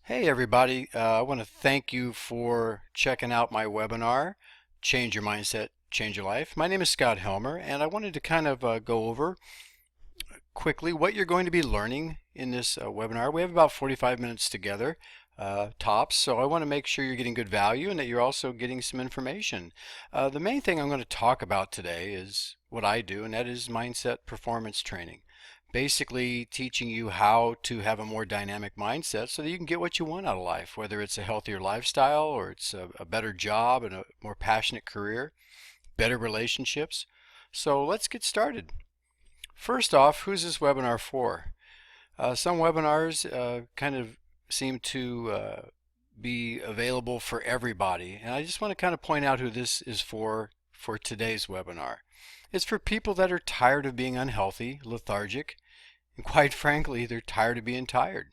Hey everybody, I want to thank you for checking out my webinar, Change Your Mindset, Change Your Life. My name is Scott Helmer, and I wanted to kind of go over quickly what you're going to be learning in this webinar. We have about 45 minutes together, tops, so I want to make sure you're getting good value and that you're also getting some information. The main thing I'm going to talk about today is what I do, and that is mindset performance training. Basically teaching you how to have a more dynamic mindset so that you can get what you want out of life, whether it's a healthier lifestyle or it's a better job and a more passionate career, better relationships. So let's get started. First off, who's this webinar for? Some webinars kind of seem to be available for everybody, and I just want to kind of point out who this is for today's webinar. It's for people that are tired of being unhealthy, lethargic, and quite frankly, they're tired of being tired.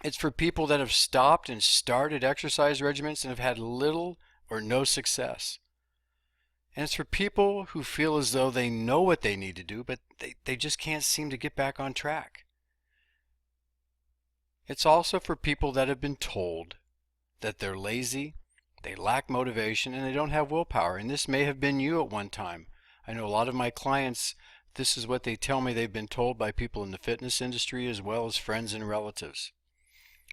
It's for people that have stopped and started exercise regimens and have had little or no success. And it's for people who feel as though they know what they need to do, but they just can't seem to get back on track. It's also for people that have been told that they're lazy, they lack motivation, and they don't have willpower. And this may have been you at one time. I know a lot of my clients, this is what they tell me they've been told by people in the fitness industry as well as friends and relatives.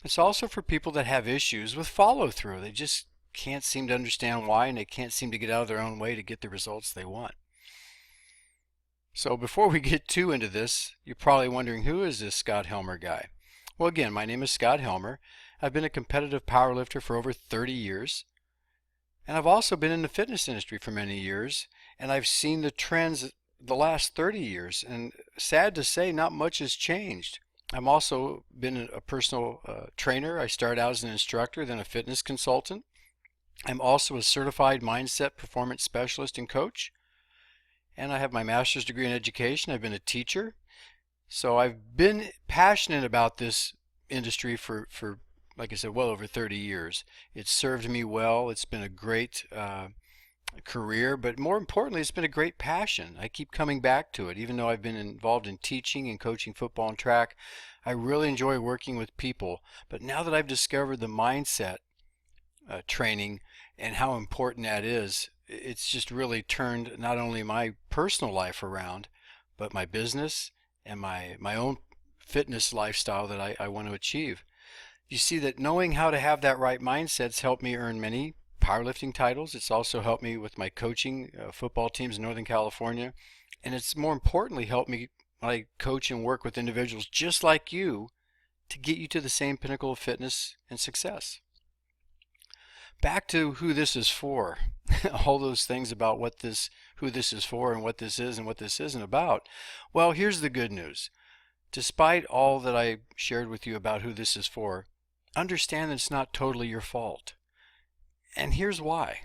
It's also for people that have issues with follow through. They just can't seem to understand why, and they can't seem to get out of their own way to get the results they want. So before we get too into this, you're probably wondering, who is this Scott Helmer guy? Well, again, my name is Scott Helmer. I've been a competitive powerlifter for over 30 years. And I've also been in the fitness industry for many years, and I've seen the trends the last 30 years, and sad to say, not much has changed. I've also been a personal trainer. I started out as an instructor, then a fitness consultant. I'm also a certified mindset performance specialist and coach, and I have my master's degree in education. I've been a teacher. So I've been passionate about this industry for like I said, well over 30 years. It's served me well. It's been a great career, but more importantly, it's been a great passion. I keep coming back to it. Even though I've been involved in teaching and coaching football and track, I really enjoy working with people. But now that I've discovered the mindset training and how important that is, it's just really turned not only my personal life around, but my business and my own fitness lifestyle that I want to achieve. You see that knowing how to have that right mindset's helped me earn many powerlifting titles. It's also helped me with my coaching football teams in Northern California. And it's more importantly helped me when I coach and work with individuals just like you to get you to the same pinnacle of fitness and success. Back to who this is for. All those things about who this is for and what this is and what this isn't about. Well, here's the good news. Despite all that I shared with you about who this is for, understand that it's not totally your fault. And here's why.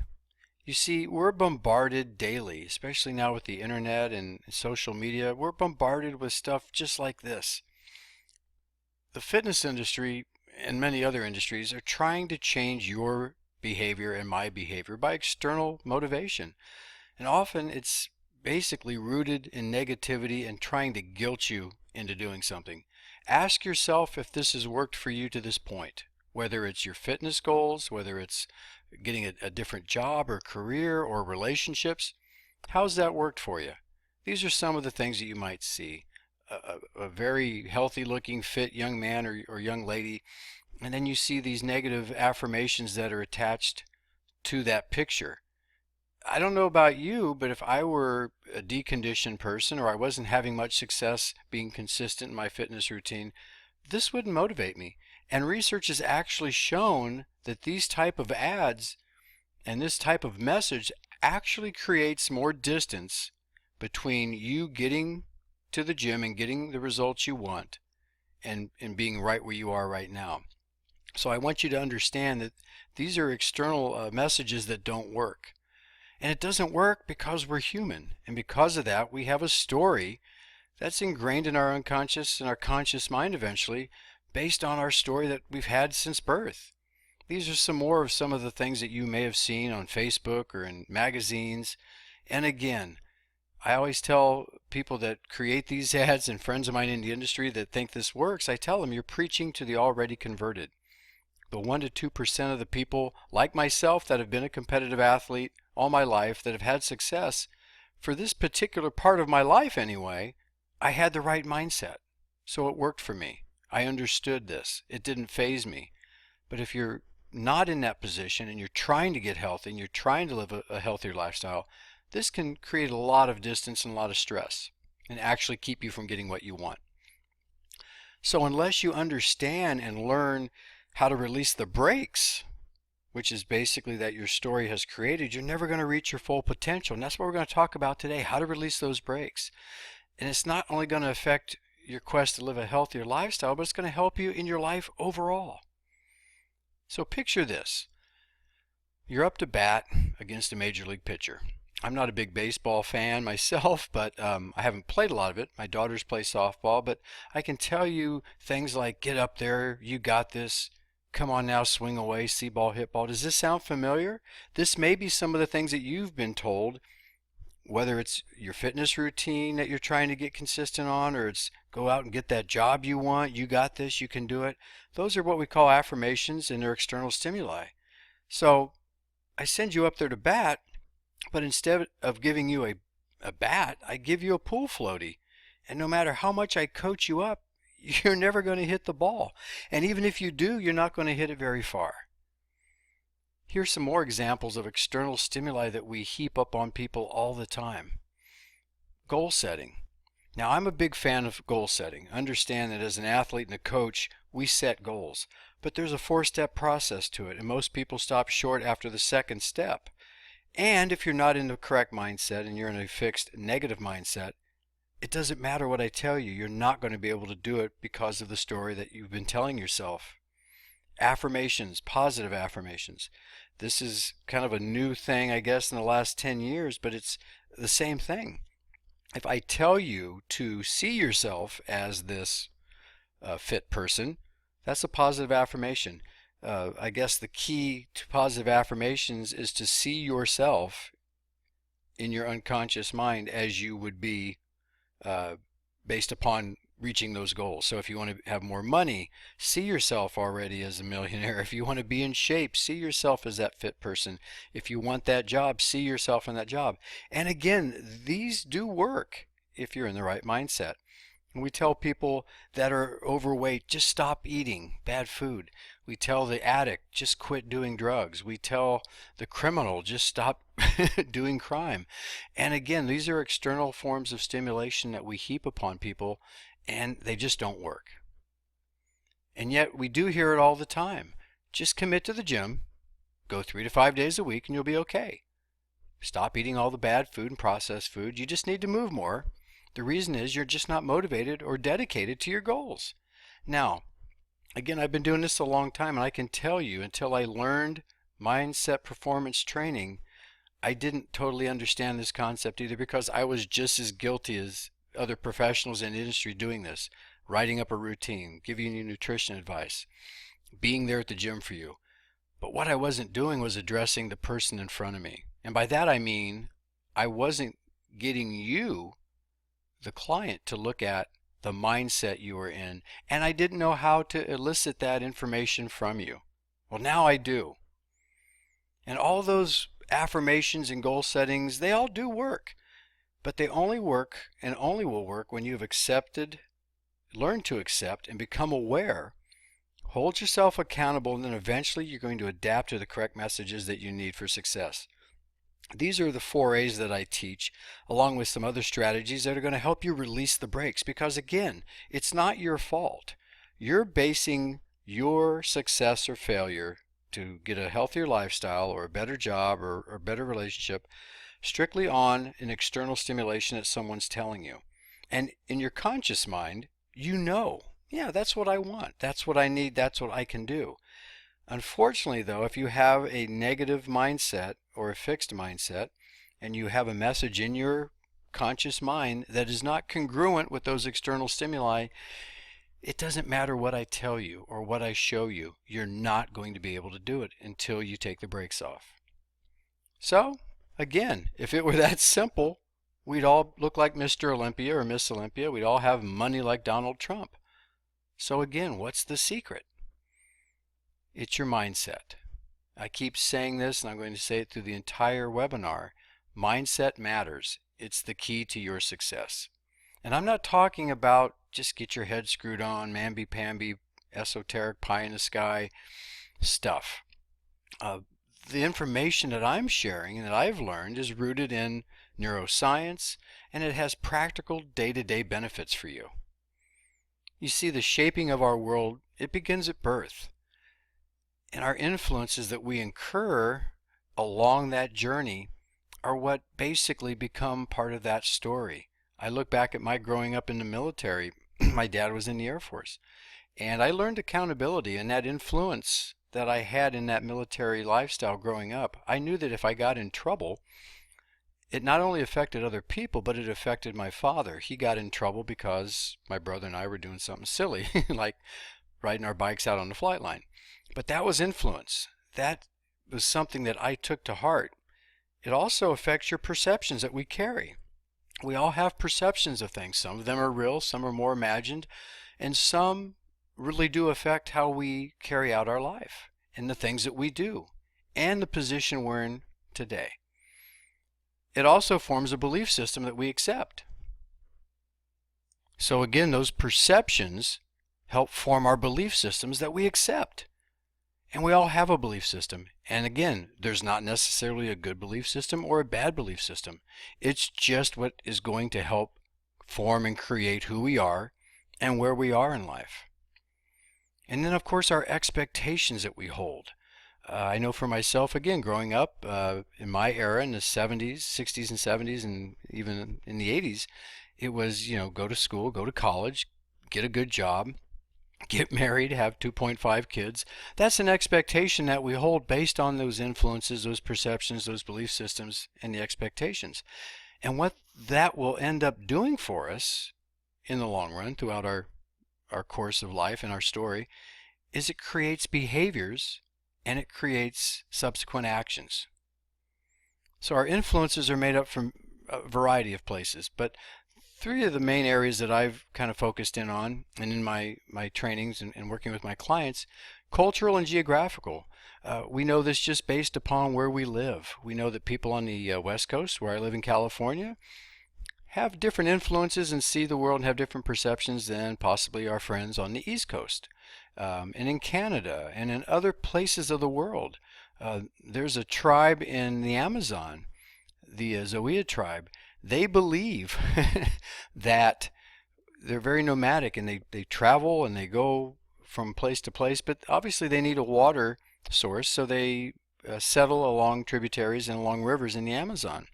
You see, we're bombarded daily, especially now with the internet and social media. We're bombarded with stuff just like this. The fitness industry and many other industries are trying to change your behavior and my behavior by external motivation. And often it's basically rooted in negativity and trying to guilt you into doing something. Ask yourself if this has worked for you to this point, whether it's your fitness goals, whether it's getting a different job or career or relationships. How's that worked for you? These are some of the things that you might see. A very healthy looking, fit young man or young lady, and then you see these negative affirmations that are attached to that picture. I don't know about you, but if I were a deconditioned person or I wasn't having much success being consistent in my fitness routine, this wouldn't motivate me. And research has actually shown that these type of ads and this type of message actually creates more distance between you getting to the gym and getting the results you want and being right where you are right now. So I want you to understand that these are external messages that don't work. And it doesn't work because we're human. And because of that, we have a story that's ingrained in our unconscious and our conscious mind eventually based on our story that we've had since birth. These are some more of some of the things that you may have seen on Facebook or in magazines. And again, I always tell people that create these ads and friends of mine in the industry that think this works, I tell them you're preaching to the already converted. the 1 to 2% of the people like myself that have been a competitive athlete all my life that have had success, for this particular part of my life anyway, I had the right mindset. So it worked for me. I understood this. It didn't faze me. But if you're not in that position and you're trying to get healthy and you're trying to live a healthier lifestyle, this can create a lot of distance and a lot of stress and actually keep you from getting what you want. So unless you understand and learn how to release the brakes, which is basically that your story has created, you're never going to reach your full potential. And that's what we're going to talk about today, how to release those brakes. And it's not only going to affect your quest to live a healthier lifestyle, but it's going to help you in your life overall. So picture this. You're up to bat against a major league pitcher. I'm not a big baseball fan myself, but I haven't played a lot of it. My daughters play softball, but I can tell you things like, get up there, you got this, come on now, swing away, see ball, hit ball. Does this sound familiar? This may be some of the things that you've been told, whether it's your fitness routine that you're trying to get consistent on, or it's go out and get that job you want, you got this, you can do it. Those are what we call affirmations, and they're external stimuli. So I send you up there to bat, but instead of giving you a bat, I give you a pool floaty. And no matter how much I coach you up, you're never going to hit the ball. And even if you do, you're not going to hit it very far. Here's some more examples of external stimuli that we heap up on people all the time. Goal setting. Now, I'm a big fan of goal setting. Understand that as an athlete and a coach, we set goals. But there's a 4-step process to it, and most people stop short after the second step. And if you're not in the correct mindset and you're in a fixed negative mindset, it doesn't matter what I tell you, you're not going to be able to do it because of the story that you've been telling yourself. Affirmations, positive affirmations. This is kind of a new thing, I guess, in the last 10 years, but it's the same thing. If I tell you to see yourself as this fit person, that's a positive affirmation. I guess the key to positive affirmations is to see yourself in your unconscious mind as you would be based upon reaching those goals. So if you want to have more money, see yourself already as a millionaire. If you want to be in shape, see yourself as that fit person. If you want that job, see yourself in that job. And again, these do work if you're in the right mindset. And we tell people that are overweight, just stop eating bad food. We tell the addict, just quit doing drugs. We tell the criminal, just stop doing crime. And again, these are external forms of stimulation that we heap upon people, and they just don't work. And yet we do hear it all the time. Just commit to the gym, go 3 to 5 days a week, and you'll be okay. Stop eating all the bad food and processed food. You just need to move more. The reason is you're just not motivated or dedicated to your goals. Now, again, I've been doing this a long time, and I can tell you, until I learned mindset performance training, I didn't totally understand this concept either, because I was just as guilty as other professionals in the industry doing this, writing up a routine, giving you nutrition advice, being there at the gym for you. But what I wasn't doing was addressing the person in front of me. And by that I mean I wasn't getting you, the client, to look at the mindset you were in, and I didn't know how to elicit that information from you. Well, now I do. And all those affirmations and goal settings, they all do work, but they only work and only will work when you've accepted, learned to accept, and become aware. Hold yourself accountable, and then eventually you're going to adapt to the correct messages that you need for success. These are the 4 A's that I teach, along with some other strategies that are going to help you release the brakes, because again, it's not your fault. You're basing your success or failure to get a healthier lifestyle or a better job or a better relationship strictly on an external stimulation that someone's telling you. And in your conscious mind, you know, yeah, that's what I want, that's what I need, that's what I can do. Unfortunately, though, if you have a negative mindset or a fixed mindset, and you have a message in your conscious mind that is not congruent with those external stimuli, it doesn't matter what I tell you or what I show you, you're not going to be able to do it until you take the brakes off. So, again, if it were that simple, we'd all look like Mr. Olympia or Miss Olympia. We'd all have money like Donald Trump. So again, what's the secret? It's your mindset. I keep saying this, and I'm going to say it through the entire webinar. Mindset matters. It's the key to your success. And I'm not talking about just get your head screwed on, mamby-pamby, esoteric pie in the sky stuff. The information that I'm sharing and that I've learned is rooted in neuroscience, and it has practical day-to-day benefits for you. You see, the shaping of our world, it begins at birth. And our influences that we incur along that journey are what basically become part of that story. I look back at my growing up in the military. My dad was in the Air Force. And I learned accountability, and that influence that I had in that military lifestyle growing up. I knew that if I got in trouble, it not only affected other people, but it affected my father. He got in trouble because my brother and I were doing something silly, like riding our bikes out on the flight line. But that was influence. That was something that I took to heart. It also affects your perceptions that we carry. We all have perceptions of things. Some of them are real, some are more imagined, and some really do affect how we carry out our life and the things that we do and the position we're in today. It also forms a belief system that we accept. So again, those perceptions help form our belief systems that we accept. And we all have a belief system. And again, there's not necessarily a good belief system or a bad belief system. It's just what is going to help form and create who we are and where we are in life. And then, of course, our expectations that we hold. I know for myself, again, growing up in my era in the 70s, 60s and 70s, and even in the 80s, it was, go to school, go to college, get a good job, get married, have 2.5 kids. That's an expectation that we hold based on those influences, those perceptions, those belief systems, and the expectations. And what that will end up doing for us in the long run throughout our course of life and our story is it creates behaviors and it creates subsequent actions. So our influences are made up from a variety of places, but three of the main areas that I've kind of focused in on and in my trainings and working with my clients, cultural and geographical. We know this just based upon where we live. We know that people on the West Coast, where I live in California, have different influences and see the world and have different perceptions than possibly our friends on the East Coast. And in Canada and in other places of the world. There's a tribe in the Amazon, the Zoea tribe. They believe that they're very nomadic and they travel and they go from place to place, but obviously they need a water source, so they settle along tributaries and along rivers in the Amazon.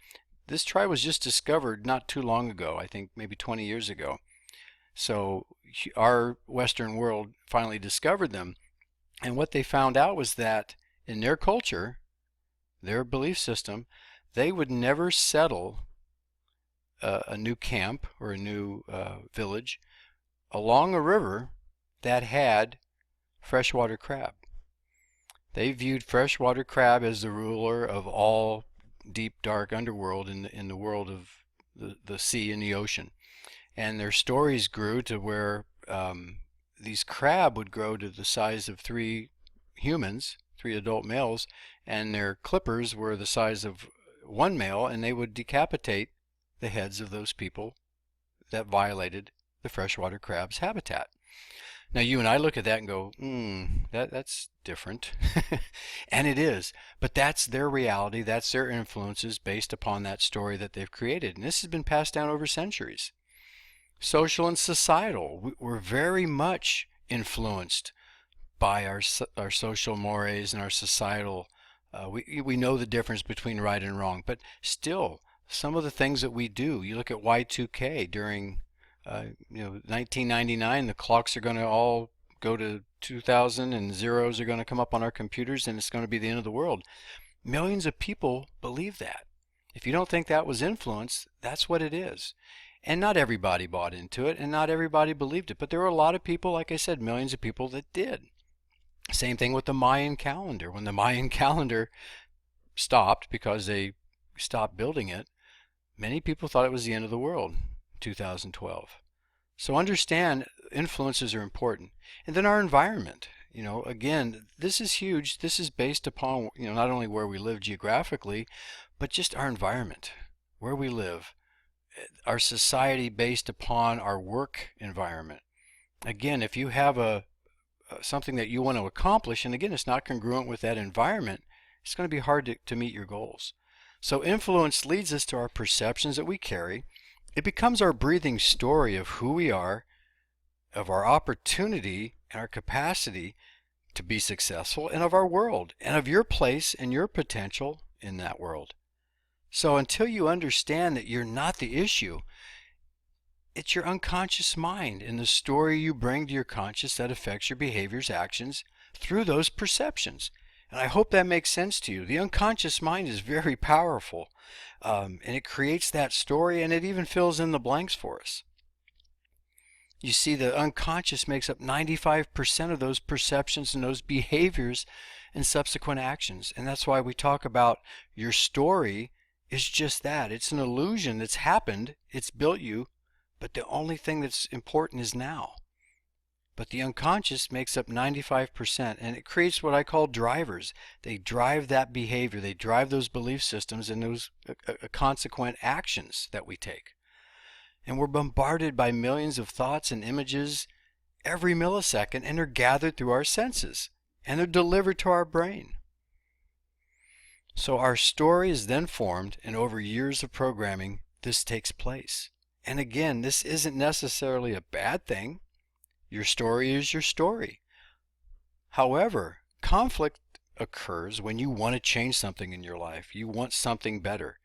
This tribe was just discovered not too long ago, I think maybe 20 years ago. So our Western world finally discovered them, and what they found out was that in their culture, their belief system, they would never settle a new camp or a new village along a river that had freshwater crab. They viewed freshwater crab as the ruler of all deep, dark underworld in the world of the sea and the ocean. And their stories grew to where these crab would grow to the size of 3 humans, 3 adult males, and their clippers were the size of 1 male, and they would decapitate the heads of those people that violated the freshwater crab's habitat. Now you and I look at that and go, that's different. And it is, but that's their reality, that's their influences based upon that story that they've created. And this has been passed down over centuries. Social and societal, we're very much influenced by our social mores and our societal. We know the difference between right and wrong, but still, some of the things that we do, you look at Y2K during 1999, the clocks are going to all go to 2000 and zeros are going to come up on our computers and it's going to be the end of the world. Millions of people believe that. If you don't think that was influence, that's what it is. And not everybody bought into it and not everybody believed it, but there were a lot of people, like I said, millions of people that did. Same thing with the Mayan calendar. When the Mayan calendar stopped because they stopped building it, many people thought it was the end of the world, 2012. So understand influences are important. And then our environment. Again, this is huge. This is based upon, not only where we live geographically, but just our environment, where we live, our society based upon our work environment. Again, if you have something that you want to accomplish, and again, it's not congruent with that environment, it's going to be hard to meet your goals. So influence leads us to our perceptions that we carry. It becomes our breathing story of who we are, of our opportunity and our capacity to be successful, and of our world, and of your place and your potential in that world. So until you understand that you're not the issue, it's your unconscious mind and the story you bring to your conscious that affects your behaviors, actions through those perceptions. And I hope that makes sense to you. The unconscious mind is very powerful, and it creates that story, and it even fills in the blanks for us. You see, the unconscious makes up 95% of those perceptions and those behaviors and subsequent actions. And that's why we talk about your story is just that. It's an illusion that's happened. It's built you. But the only thing that's important is now. But the unconscious makes up 95%, and it creates what I call drivers. They drive that behavior. They drive those belief systems and those consequent actions that we take. And we're bombarded by millions of thoughts and images every millisecond, and they're gathered through our senses, and they're delivered to our brain. So our story is then formed, and over years of programming, this takes place. And again, this isn't necessarily a bad thing. Your story is your story. However, conflict occurs when you want to change something in your life. You want something better.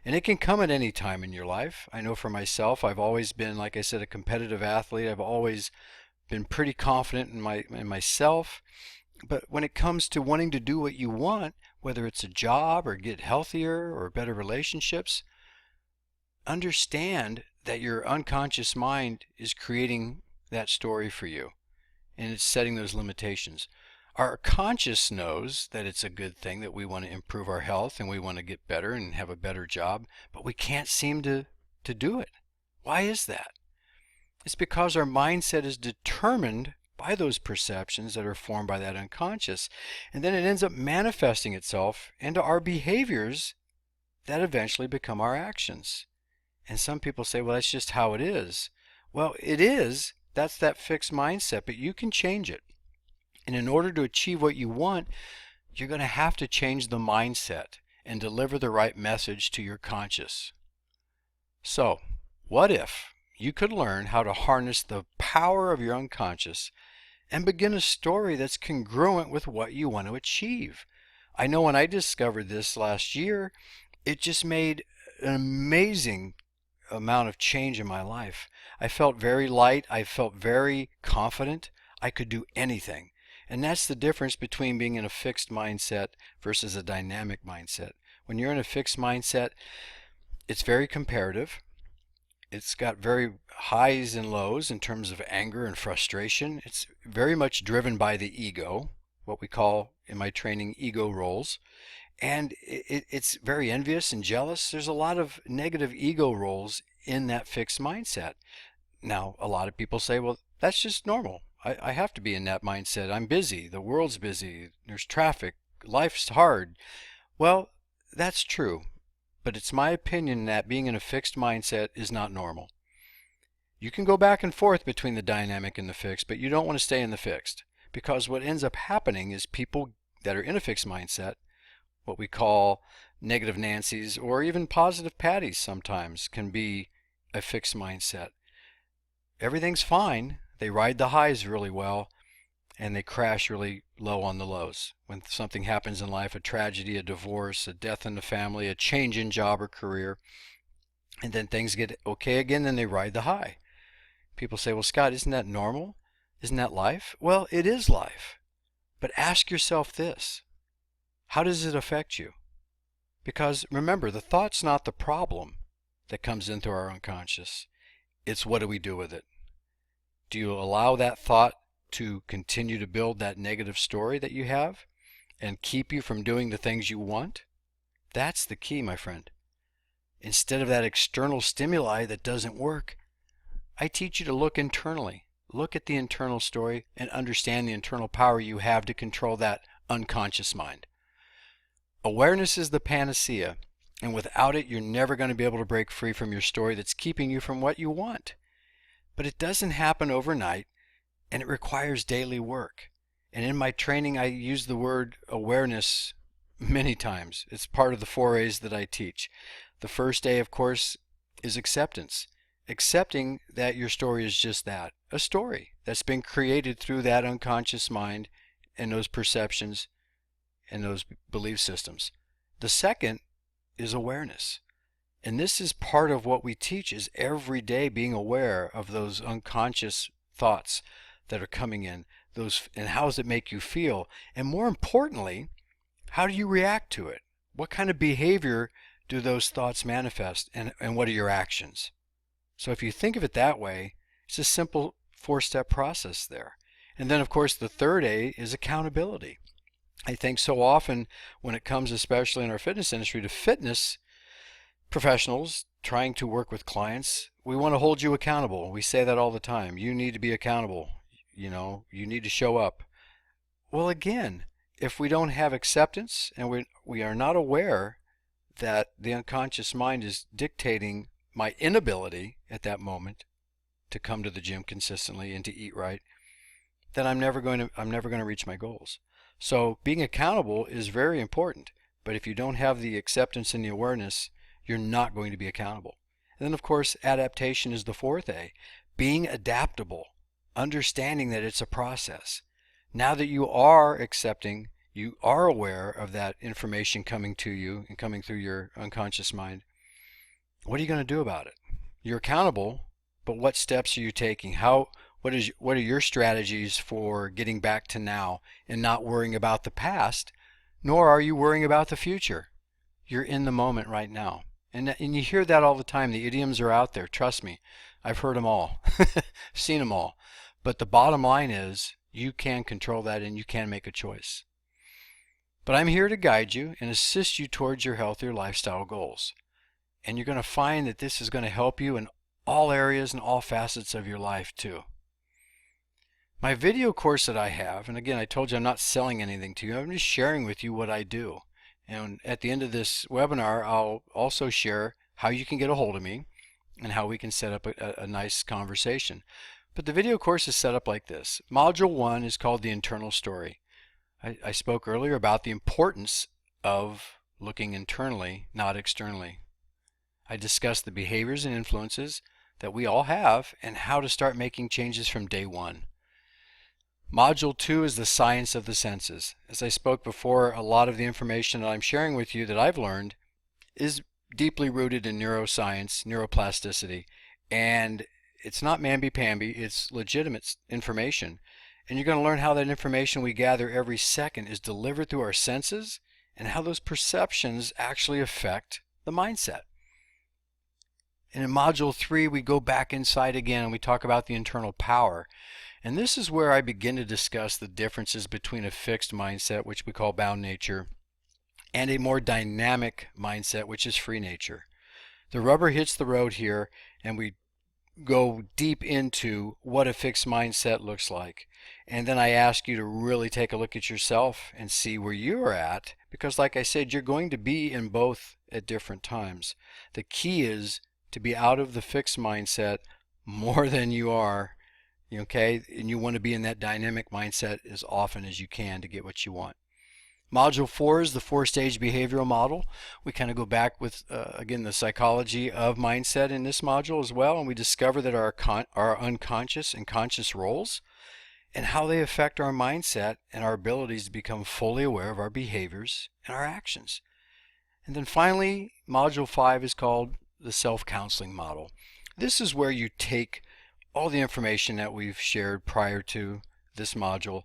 And it can come at any time in your life. I know for myself, I've always been, like I said, a competitive athlete. I've always been pretty confident in myself. But when it comes to wanting to do what you want, whether it's a job or get healthier or better relationships, understand that your unconscious mind is creating that story for you, and it's setting those limitations. Our conscious knows that it's a good thing, that we want to improve our health and we want to get better and have a better job, but we can't seem to do it. Why is that? It's because our mindset is determined by those perceptions that are formed by that unconscious, and then it ends up manifesting itself into our behaviors that eventually become our actions. And some people say, well, that's just how it is. Well, it is. That's that fixed mindset, but you can change it. And in order to achieve what you want, you're going to have to change the mindset and deliver the right message to your conscious. So, what if you could learn how to harness the power of your unconscious and begin a story that's congruent with what you want to achieve? I know when I discovered this last year, it just made an amazing amount of change in my life. I felt very light. I felt very confident. I could do anything. And that's the difference between being in a fixed mindset versus a dynamic mindset. When you're in a fixed mindset, it's very comparative. It's got very highs and lows in terms of anger and frustration. It's very much driven by the ego, what we call in my training ego roles. And it's very envious and jealous. There's a lot of negative ego roles in that fixed mindset. Now, a lot of people say, well, that's just normal. I have to be in that mindset. I'm busy. The world's busy. There's traffic. Life's hard. Well, that's true. But it's my opinion that being in a fixed mindset is not normal. You can go back and forth between the dynamic and the fixed, but you don't want to stay in the fixed. Because what ends up happening is people that are in a fixed mindset, what we call negative Nancy's or even positive Patties sometimes, can be a fixed mindset. Everything's fine. They ride the highs really well, and they crash really low on the lows. When something happens in life, a tragedy, a divorce, a death in the family, a change in job or career, and then things get okay again, then they ride the high. People say, well, Scott, isn't that normal? Isn't that life? Well, it is life. But ask yourself this. How does it affect you? Because remember, the thought's not the problem that comes into our unconscious. It's what do we do with it? Do you allow that thought to continue to build that negative story that you have and keep you from doing the things you want? That's the key, my friend. Instead of that external stimuli that doesn't work, I teach you to look internally. look at the internal story and understand the internal power you have to control that unconscious mind. Awareness is the panacea, and without it, you're never going to be able to break free from your story that's keeping you from what you want. But it doesn't happen overnight, and it requires daily work. And in my training, I use the word awareness many times. It's part of the 4 A's that I teach. The first A, of course, is acceptance. Accepting that your story is just that, a story that's been created through that unconscious mind and those perceptions and those belief systems. The second is awareness. And this is part of what we teach, is every day being aware of those unconscious thoughts that are coming in, and how does it make you feel? And more importantly, how do you react to it? What kind of behavior do those thoughts manifest, and what are your actions? So if you think of it that way, it's a simple 4-step process there. And then of course the third A is accountability. I think so often when it comes, especially in our fitness industry, to fitness professionals trying to work with clients, we want to hold you accountable. We say that all the time. You need to be accountable. You need to show up. Well, again, if we don't have acceptance and we are not aware that the unconscious mind is dictating my inability at that moment to come to the gym consistently and to eat right, then I'm never going to reach my goals. So being accountable is very important, but if you don't have the acceptance and the awareness, you're not going to be accountable. And then of course adaptation is the 4th A. Being adaptable, understanding that it's a process. Now that you are accepting, you are aware of that information coming to you and coming through your unconscious mind, what are you going to do about it? You're accountable, but what steps are you taking? What are your strategies for getting back to now and not worrying about the past, nor are you worrying about the future? You're in the moment right now. And you hear that all the time. The idioms are out there. Trust me. I've heard them all. Seen them all. But the bottom line is you can control that and you can make a choice. But I'm here to guide you and assist you towards your healthier lifestyle goals. And you're going to find that this is going to help you in all areas and all facets of your life too. My video course that I have, and again I told you I'm not selling anything to you, I'm just sharing with you what I do. And at the end of this webinar I'll also share how you can get a hold of me and how we can set up a nice conversation. But the video course is set up like this. Module 1 is called the internal story. I spoke earlier about the importance of looking internally, not externally. I discussed the behaviors and influences that we all have and how to start making changes from day one. Module 2 is the science of the senses. As I spoke before, a lot of the information that I'm sharing with you that I've learned is deeply rooted in neuroscience, neuroplasticity, and it's not mamby-pamby, it's legitimate information. And you're going to learn how that information we gather every second is delivered through our senses and how those perceptions actually affect the mindset. And in Module 3, we go back inside again and we talk about the internal power. And this is where I begin to discuss the differences between a fixed mindset, which we call bound nature, and a more dynamic mindset, which is free nature. The rubber hits the road here, and we go deep into what a fixed mindset looks like. And then I ask you to really take a look at yourself and see where you are at, because like I said, you're going to be in both at different times. The key is to be out of the fixed mindset more than you are. Okay, and you want to be in that dynamic mindset as often as you can to get what you want. Module 4 is the 4-stage behavioral model. We kind of go back with, again, the psychology of mindset in this module as well, and we discover that our unconscious and conscious roles and how they affect our mindset and our abilities to become fully aware of our behaviors and our actions. And then finally, Module 5 is called the self-counseling model. This is where you take all the information that we've shared prior to this module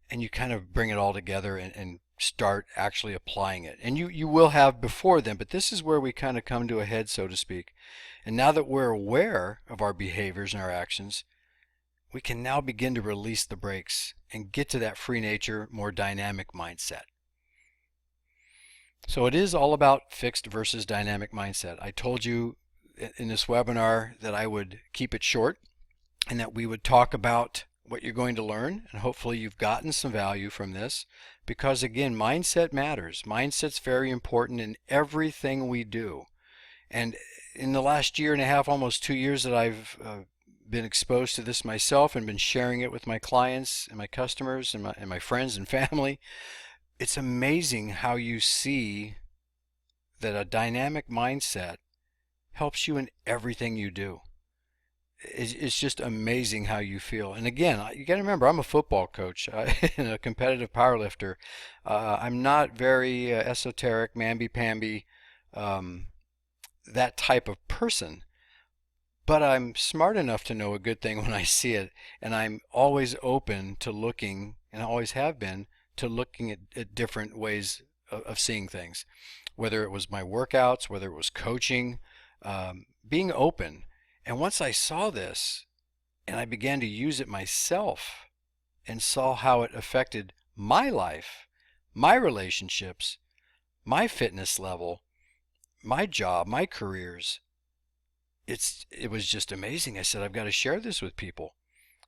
and you kind of bring it all together and start actually applying it. And you will have before then, but this is where we kind of come to a head, so to speak. And now that we're aware of our behaviors and our actions, we can now begin to release the brakes and get to that free nature, more dynamic mindset. So it is all about fixed versus dynamic mindset. I told you in this webinar that I would keep it short. and that we would talk about what you're going to learn, and hopefully you've gotten some value from this, because again, mindset matters. Mindset's very important in everything we do. And in the last year and a half, almost 2 years that I've been exposed to this myself and been sharing it with my clients and my customers and my friends and family, it's amazing how you see that a dynamic mindset helps you in everything you do. It's just amazing how you feel. And again, you got to remember, I'm a football coach and a competitive powerlifter. I'm not very esoteric, mamby-pamby, um, that type of person. But I'm smart enough to know a good thing when I see it, and I'm always open to looking, and I always have been, to looking at different ways of seeing things. Whether it was my workouts, whether it was coaching, being open. And once I saw this, and I began to use it myself, and saw how it affected my life, my relationships, my fitness level, my job, my careers, it was just amazing. I said, I've got to share this with people.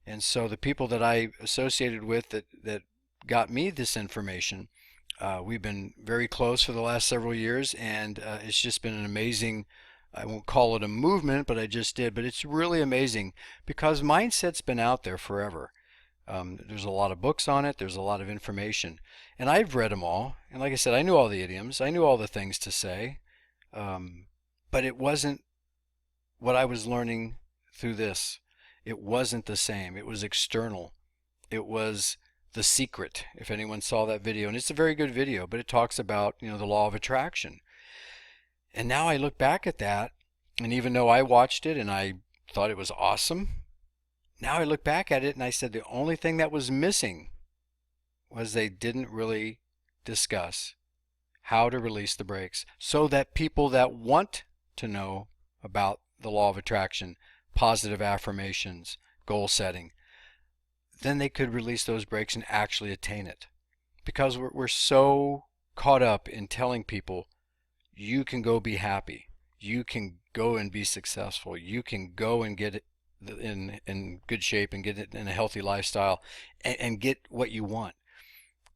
And so the people that I associated with that got me this information, we've been very close for the last several years, and it's just been an amazing, I won't call it a movement, but I just did. But it's really amazing because mindset's been out there forever. There's a lot of books on it. There's a lot of information. And I've read them all. And like I said, I knew all the idioms. I knew all the things to say. But it wasn't what I was learning through this. It wasn't the same. It was external. It was The Secret, if anyone saw that video. And it's a very good video, but it talks about, the law of attraction. And now I look back at that, and even though I watched it and I thought it was awesome, now I look back at it and I said the only thing that was missing was they didn't really discuss how to release the brakes so that people that want to know about the law of attraction, positive affirmations, goal setting, then they could release those brakes and actually attain it. Because we're so caught up in telling people, you can go be happy, you can go and be successful, you can go and get it in good shape and get it in a healthy lifestyle and get what you want.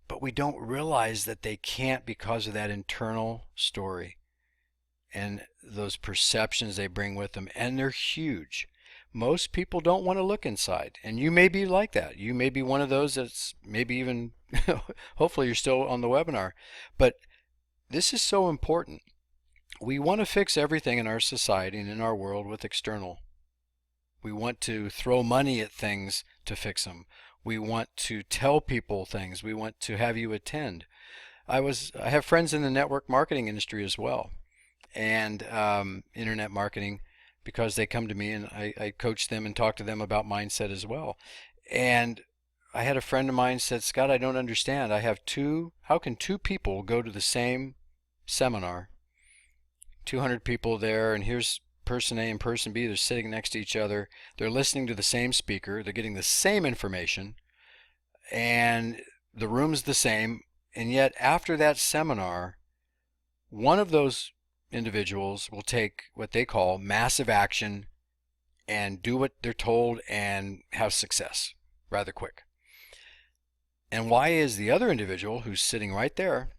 But we don't realize that they can't because of that internal story and those perceptions they bring with them, and they're huge. Most people don't want to look inside, and you may be like that. You may be one of those that's maybe even, hopefully you're still on the webinar, but this is so important. We want to fix everything in our society and in our world with external. We want to throw money at things to fix them. We want to tell people things. We want to have you attend. I have friends in the network marketing industry as well, and internet marketing, because they come to me and I coach them and talk to them about mindset as well. And I had a friend of mine said, Scott, I don't understand. How can two people go to the same seminar, 200 people there, and here's person A and person B, they're sitting next to each other, they're listening to the same speaker, they're getting the same information, and the room's the same, and yet after that seminar, one of those individuals will take what they call massive action and do what they're told and have success rather quick. And why is the other individual, who's sitting right there,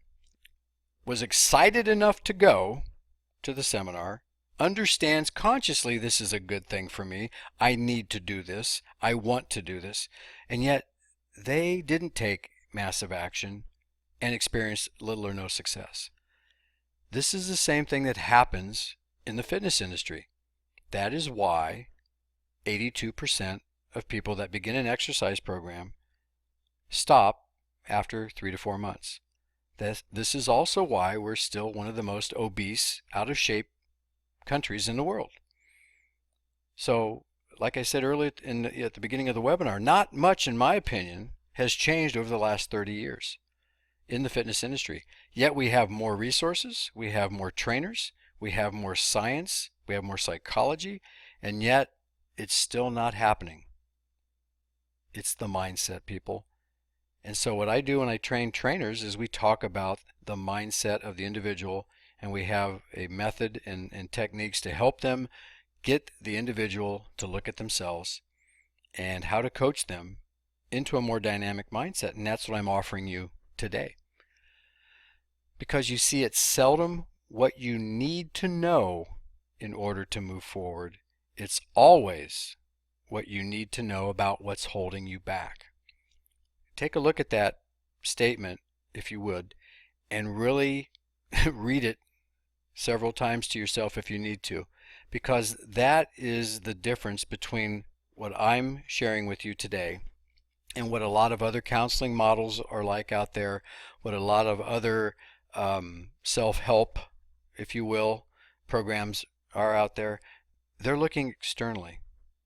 was excited enough to go to the seminar, understands consciously this is a good thing for me, I need to do this, I want to do this, and yet they didn't take massive action and experienced little or no success. This is the same thing that happens in the fitness industry. That is why 82% of people that begin an exercise program stop after 3 to 4 months. This is also why we're still one of the most obese, out of shape countries in the world. So, like I said earlier at the beginning of the webinar, not much, in my opinion, has changed over the last 30 years in the fitness industry. Yet we have more resources, we have more trainers, we have more science, we have more psychology, and yet it's still not happening. It's the mindset, people. And so what I do when I train trainers is we talk about the mindset of the individual, and we have a method and techniques to help them get the individual to look at themselves and how to coach them into a more dynamic mindset. And that's what I'm offering you today. Because you see, it's seldom what you need to know in order to move forward. It's always what you need to know about what's holding you back. Take a look at that statement, if you would, and really read it several times to yourself if you need to, because that is the difference between what I'm sharing with you today and what a lot of other counseling models are like out there, what a lot of other self-help, if you will, programs are out there. They're looking externally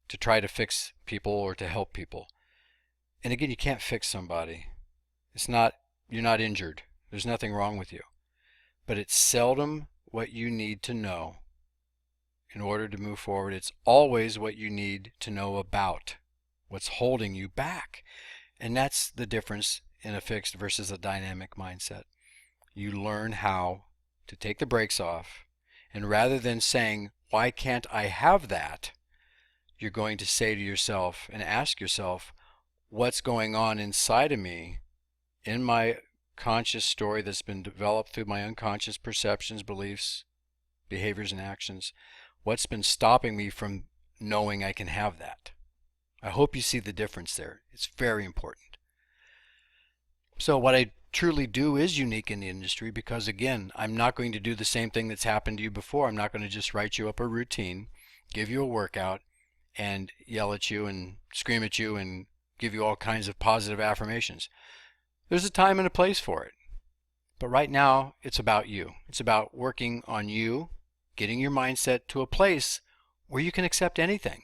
to try to fix people or to help people. And again, you can't fix somebody. You're not injured. There's nothing wrong with you. But it's seldom what you need to know in order to move forward. It's always what you need to know about what's holding you back. And that's the difference in a fixed versus a dynamic mindset. You learn how to take the brakes off, and rather than saying, why can't I have that? You're going to say to yourself and ask yourself, what's going on inside of me, in my conscious story that's been developed through my unconscious perceptions, beliefs, behaviors, and actions? What's been stopping me from knowing I can have that? I hope you see the difference there. It's very important. So what I truly do is unique in the industry because, again, I'm not going to do the same thing that's happened to you before. I'm not going to just write you up a routine, give you a workout, and yell at you and scream at you and give you all kinds of positive affirmations. There's a time and a place for it. But right now, it's about you. It's about working on you, getting your mindset to a place where you can accept anything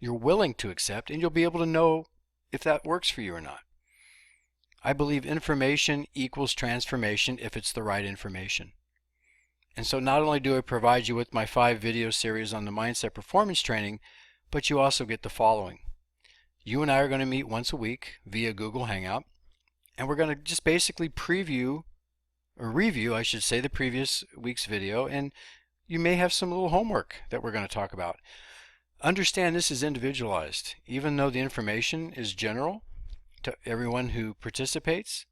you're willing to accept, and you'll be able to know if that works for you or not. I believe information equals transformation if it's the right information. And so not only do I provide you with my 5 video series on the mindset performance training, but you also get the following. You and I are going to meet once a week via Google Hangout, and we're going to just basically review, I should say, the previous week's video, and you may have some little homework that we're going to talk about. Understand this is individualized. Even though the information is general to everyone who participates,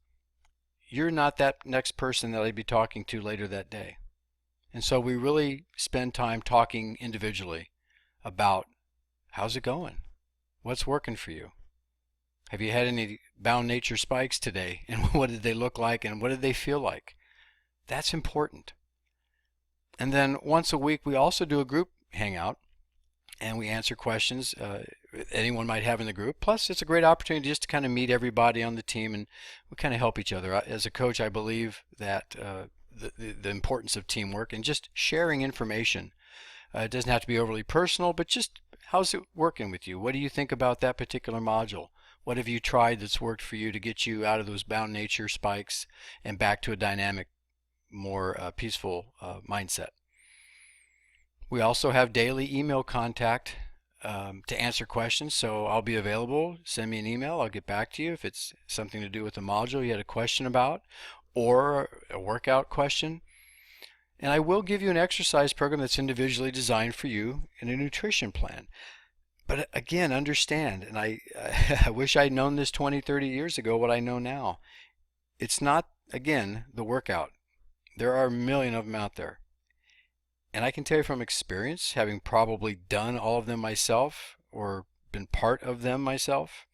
you're not that next person that I'd be talking to later that day. And so we really spend time talking individually about how's it going? What's working for you? Have you had any bound nature spikes today? And what did they look like and what did they feel like? That's important. And then once a week we also do a group hangout, and we answer questions anyone might have in the group. Plus, it's a great opportunity just to kind of meet everybody on the team, and we kind of help each other. As a coach, I believe that the importance of teamwork and just sharing information. It doesn't have to be overly personal, but just how's it working with you? What do you think about that particular module? What have you tried that's worked for you to get you out of those bound nature spikes and back to a dynamic, more peaceful mindset? We also have daily email contact to answer questions, so I'll be available. Send me an email. I'll get back to you if it's something to do with the module you had a question about or a workout question. And I will give you an exercise program that's individually designed for you and a nutrition plan. But again, understand, and I wish I'd known this 20, 30 years ago, what I know now. It's not, again, the workout. There are a million of them out there. And I can tell you from experience, having probably done all of them myself or been part of them myself,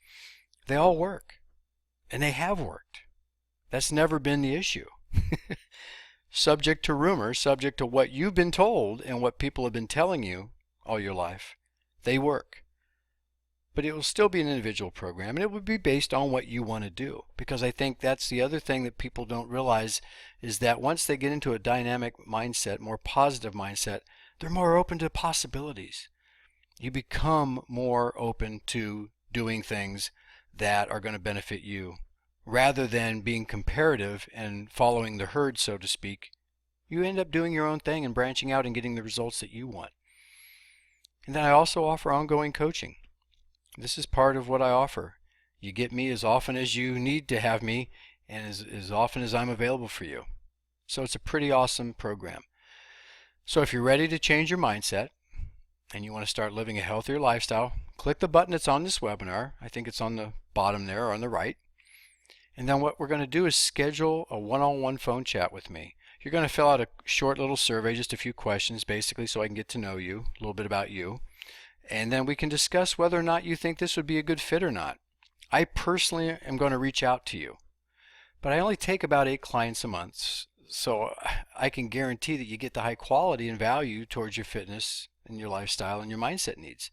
they all work. And they have worked. That's never been the issue. Subject to rumor, subject to what you've been told and what people have been telling you all your life, they work. But it will still be an individual program, and it will be based on what you want to do. Because I think that's the other thing that people don't realize is that once they get into a dynamic mindset, more positive mindset, they're more open to possibilities. You become more open to doing things that are going to benefit you. Rather than being comparative and following the herd, so to speak, you end up doing your own thing and branching out and getting the results that you want. And then I also offer ongoing coaching. This is part of what I offer. You get me as often as you need to have me and as often as I'm available for you. So it's a pretty awesome program. So if you're ready to change your mindset and you want to start living a healthier lifestyle, click the button that's on this webinar. I think it's on the bottom there or on the right. And then what we're going to do is schedule a one-on-one phone chat with me. You're going to fill out a short little survey, just a few questions basically, so I can get to know you, a little bit about you. And then we can discuss whether or not you think this would be a good fit or not. I personally am going to reach out to you, but I only take about 8 clients a month, so I can guarantee that you get the high quality and value towards your fitness and your lifestyle and your mindset needs.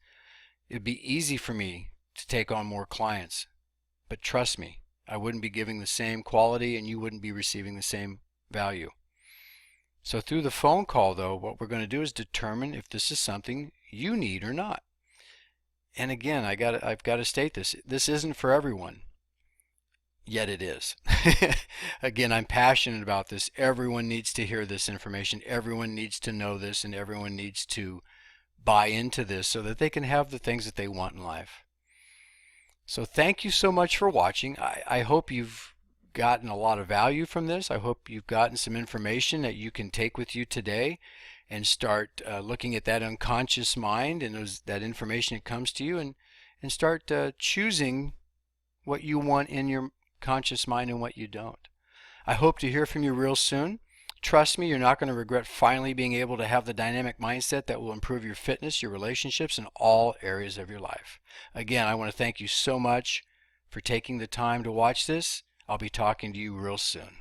It'd be easy for me to take on more clients, but trust me, I wouldn't be giving the same quality and you wouldn't be receiving the same value. So through the phone call though, what we're going to do is determine if this is something you need or not. And again, I've got to state this. This isn't for everyone. Yet it is. Again, I'm passionate about this. Everyone needs to hear this information. Everyone needs to know this, and everyone needs to buy into this so that they can have the things that they want in life. So thank you so much for watching. I hope you've gotten a lot of value from this. I hope you've gotten some information that you can take with you today and start looking at that unconscious mind and that information that comes to you, and start choosing what you want in your conscious mind and what you don't. I hope to hear from you real soon. Trust me, you're not going to regret finally being able to have the dynamic mindset that will improve your fitness, your relationships, and all areas of your life. Again, I want to thank you so much for taking the time to watch this. I'll be talking to you real soon.